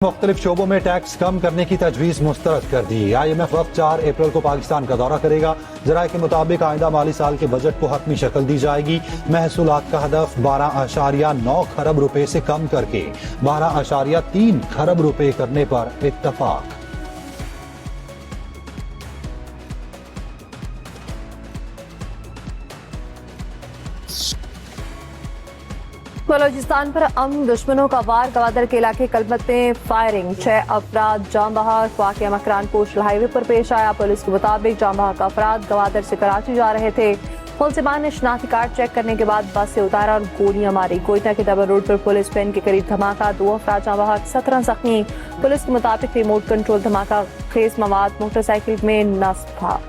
मुख्तलिफ शोबों में टैक्स कम करने की तजवीज़ मुस्तरद कर दी। IMF वक्त 4 अप्रैल को पाकिस्तान का दौरा करेगा। जराये के मुताबिक आइंदा माली साल के बजट को हतमी शक्ल दी जाएगी। महसूलात का हदफ 12.9 खरब रुपए से कम करके 12.3 खरब रुपए करने पर इत्तफाक। बलोचिस्तान पर अमन दुश्मनों का वार। गवादर के इलाके कलमत में फायरिंग, 6 अफराद जाम बहाक। वाक़या मकरान पोस्ट हाईवे पर पेश आया। पुलिस के मुताबिक जाम बहाक अफराद गवादर से कराची जा रहे थे। मुलजिमान ने शनाख्ती कार्ड चेक करने के बाद बस से उतारा और गोलियां मारी। कोयटा के डबल रोड पर पुलिस वैन के करीब धमाका, 2 अफराद जाम बहाक, 17 जख्मी। पुलिस के मुताबिक रिमोट कंट्रोल धमाका खेज मवाद मोटरसाइकिल में नस्ब था।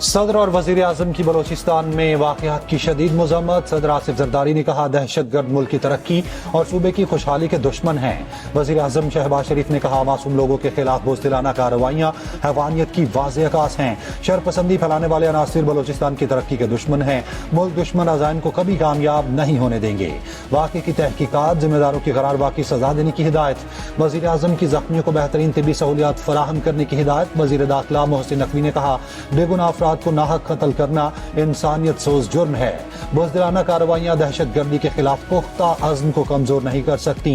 सदर और वजीर आजम की बलोचिस्तान में वाक़यात की शदीद मज़म्मत। सदर आसिफ जरदारी ने कहा, दहशतगर्द मुल्क की तरक्की और सूबे की खुशहाली के दुश्मन हैं। वजीर आजम शहबाज शरीफ ने कहा, मासूम लोगों के खिलाफ बुज़दिलाना कार्रवाइयाँ हैवानियत की वाज़ेह अकास हैं। शरपसंदी फैलाने वाले अनासिर बलोचिस्तान की तरक्की के दुश्मन हैं। मुल्क दुश्मन अज़ाइम को कभी कामयाब नहीं होने देंगे। वाक़े की तहकीकात, जिम्मेदारों की करारवा की सजा देने की हिदायत। वजीर आजम की जख्मियों को बेहतरीन तिबी सहूलियात फराहम करने की हिदायत। वजीर दाखिला मोहसिन नकवी ने कहा, बेगुनाह अफराद को नाहक कत्ल करना इंसानियत सोज जुर्म है। बुज़दिलाना कार्रवाइयां दहशत गर्दी के खिलाफ पुख्ता अज़्म को कमजोर नहीं कर सकती।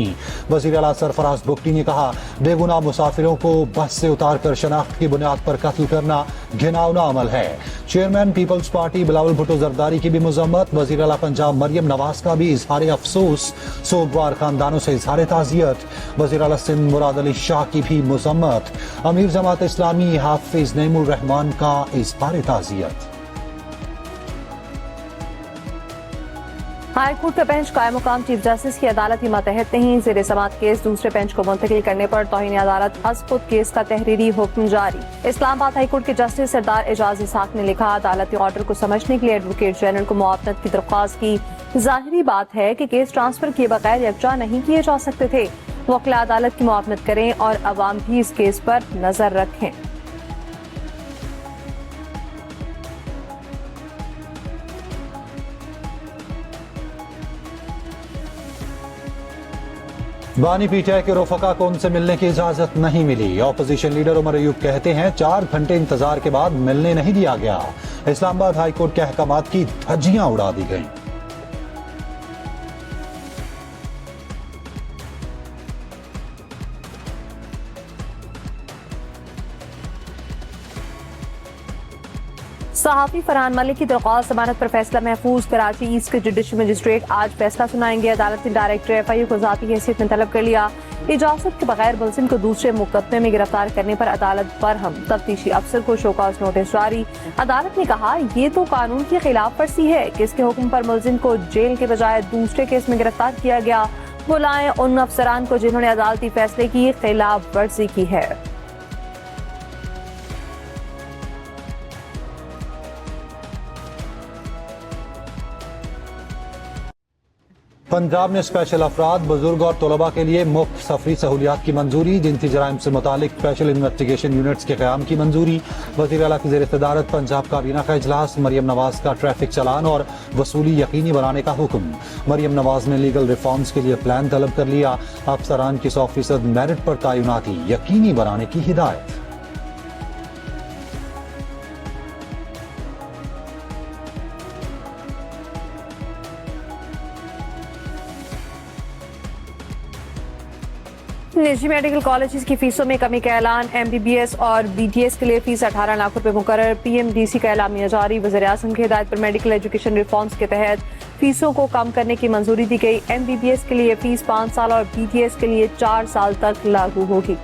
वज़ीर आला सरफराज बुगटी ने कहा, बेगुनाह मुसाफिरों को बस से उतार कर शनाख्त की बुनियाद पर कत्ल करना घिनौना अमल है। Chairman peoples party Bilawal Bhutto Zardari की भी मज़म्मत। वज़ीर आला पंजाब मरियम नवाज का भी इजहार अफसोस। सोगवार खानदानों से इजहार ताज़ियत। वज़ीर आला सिंध मुराद अली शाह की भी मज़म्मत। अमीर जमात इस्लामी हाफिज नईमुर रहमान का इजहार ताज़ियत। हाई कोर्ट का बेंच कायम मुकाम चीफ जस्टिस की अदालती मातहत नहीं। ज़ेर समात केस दूसरे बेंच को मुंतकिल करने पर तौहीन अदालत अज़ केस का तहरीरी हुक्म जारी। इस्लामाबाद हाई कोर्ट के जस्टिस सरदार एजाज इसाक ने लिखा, अदालती ऑर्डर को समझने के लिए एडवोकेट जनरल को मुआवनत की दरख्वास्त की। जाहिरी बात है कि केस ट्रांसफर किए बगैर यकजा नहीं किए जा सकते थे। वकील अदालत की मुआवनत करें और अवाम भी इस केस पर नजर रखें। बानी पीटीआई के रफका को उनसे मिलने की इजाजत नहीं मिली। ऑपोजिशन लीडर उमर अयूब कहते हैं, 4 घंटे इंतजार के बाद मिलने नहीं दिया गया। इस्लामाबाद हाई कोर्ट के अहकामात की धज्जियां उड़ा दी गईं। सहाफी फरहान मलिक की दरख्वास्त जमानत पर फैसला महफूज। कराची ईस्ट के जुडिशल मजिस्ट्रेट आज फैसला सुनाएंगे। अदालत ने डायरेक्टर FIU को जाती हैसियत में तलब कर लिया। इजाजत के बगैर मुलजिम को दूसरे मुकदमे में गिरफ्तार करने पर अदालत बरहम। तफ्तीशी अफसर को शोकाज नोटिस जारी। अदालत ने कहा, ये तो कानून की खिलाफ वर्जी है कि इसके हुक्म पर मुलजिम को जेल के बजाय दूसरे केस में गिरफ्तार किया गया। बुलाएं उन अफसरान को जिन्होंने अदालती फैसले की खिलाफ वर्जी की है। पंजाब ने स्पेशल अफराद, बुजुर्ग और तलबा के लिए मुफ्त सफरी सहूलियात की मंजूरी। जिनसी जराइम से मुतालिक स्पेशल इन्वेस्टिगेशन यूनिट्स के क़याम की मंजूरी। वज़ीर आला की ज़ेर सदारत पंजाब काबीना का इजलास। मरियम नवाज का ट्रैफिक चलान और वसूली यकीनी बनाने का हुक्म। मरियम नवाज ने लीगल रिफॉर्म्स के लिए प्लान तलब कर लिया। अफसरान की 100% मेरिट पर तैनाती यकीनी बनाने की हिदायत। निजी मेडिकल कॉलेज की फीसों में कमी का ऐलान। MBBS और BDS के लिए फीस 18 लाख रुपए मुकर्रर। PMDC का एलामिया जारी। वज़ीर आज़म की हिदायत पर मेडिकल एजुकेशन रिफॉर्म्स के तहत फीसों को कम करने की मंजूरी दी गई। MBBS के लिए फीस 5 साल और BDS के लिए 4 साल तक लागू होगी।